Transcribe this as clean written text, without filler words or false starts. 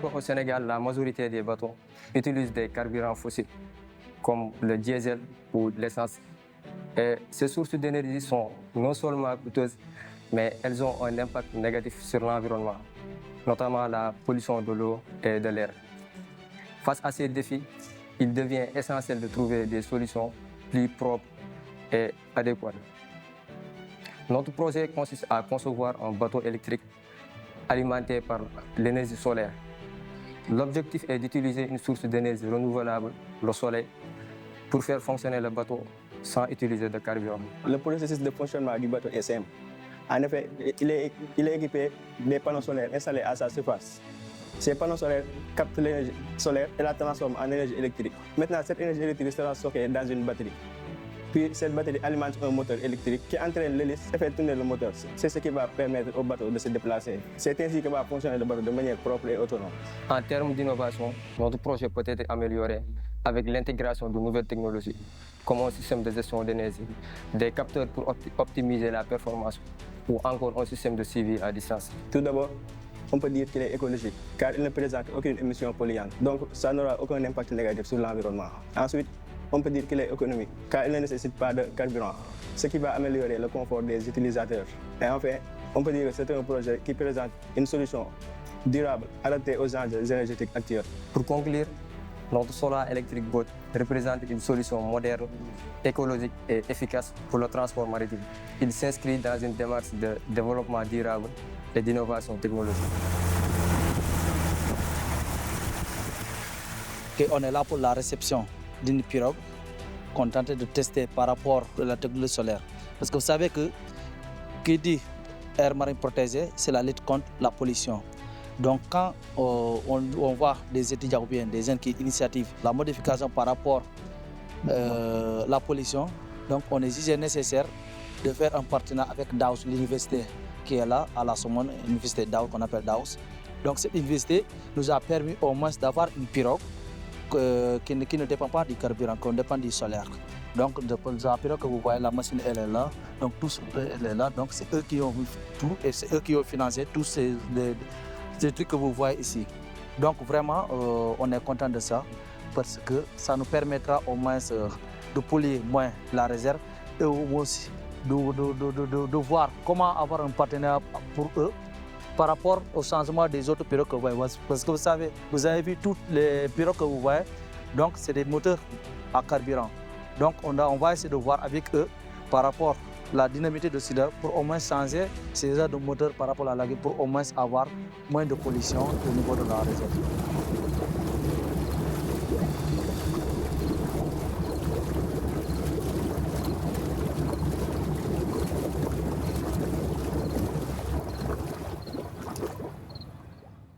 qu'au Sénégal, la majorité des bateaux utilisent des carburants fossiles, comme le diesel ou l'essence. Et ces sources d'énergie sont non seulement coûteuses, mais elles ont un impact négatif sur l'environnement, notamment la pollution de l'eau et de l'air. Face à ces défis, il devient essentiel de trouver des solutions plus propres et adéquates. Notre projet consiste à concevoir un bateau électrique alimenté par l'énergie solaire. L'objectif est d'utiliser une source d'énergie renouvelable, le soleil, pour faire fonctionner le bateau sans utiliser de carburant. Le processus de fonctionnement du bateau est simple. En effet, il est équipé des panneaux solaires installés à sa surface. Ces panneaux solaires captent l'énergie solaire et la transforment en énergie électrique. Maintenant, cette énergie électrique sera stockée dans une batterie. Puis cette batterie alimente un moteur électrique qui entraîne l'hélice et fait tourner le moteur. C'est ce qui va permettre au bateau de se déplacer. C'est ainsi que va fonctionner le bateau de manière propre et autonome. En termes d'innovation, notre projet peut être amélioré avec l'intégration de nouvelles technologies, comme un système de gestion d'énergie, des capteurs pour optimiser la performance ou encore un système de suivi à distance. Tout d'abord, on peut dire qu'il est écologique, car il ne présente aucune émission polluante, donc ça n'aura aucun impact négatif sur l'environnement. Ensuite, on peut dire qu'il est économique, car il ne nécessite pas de carburant, ce qui va améliorer le confort des utilisateurs. Et enfin, on peut dire que c'est un projet qui présente une solution durable, adaptée aux enjeux énergétiques actuels. Pour conclure, notre Solar Electric Boat représente une solution moderne, écologique et efficace pour le transport maritime. Il s'inscrit dans une démarche de développement durable et d'innovation technologique. Et on est là pour la réception d'une pirogue qu'on est en train de tester par rapport à la technologie solaire. Parce que vous savez que qui dit air marin protégé, c'est la lutte contre la pollution. Donc quand on voit des étudiants ou bien des jeunes qui initiativent la modification par rapport à la pollution, donc on est jugé nécessaire de faire un partenariat avec DAOS, l'université qui est là à la Somone, l'université DAOS qu'on appelle DAOS. Donc cette université nous a permis au moins d'avoir une pirogue qui ne dépend pas du carburant, qui dépend du solaire. Donc la pirogue que vous voyez, la machine elle est là, donc tout elle est là, donc c'est eux qui ont tout et c'est eux qui ont financé tous ces trucs que vous voyez ici. Donc vraiment, on est content de ça parce que ça nous permettra au moins de polluer moins la réserve et aussi de voir comment avoir un partenaire pour eux par rapport au changement des autres pirogues que vous voyez. Parce que vous avez vu toutes les pirogues que vous voyez, donc c'est des moteurs à carburant. Donc on va essayer de voir avec eux par rapport à la dynamité de cela pour au moins changer ces heures de moteur par rapport à la pour au moins avoir moins de pollution au niveau de la réserve.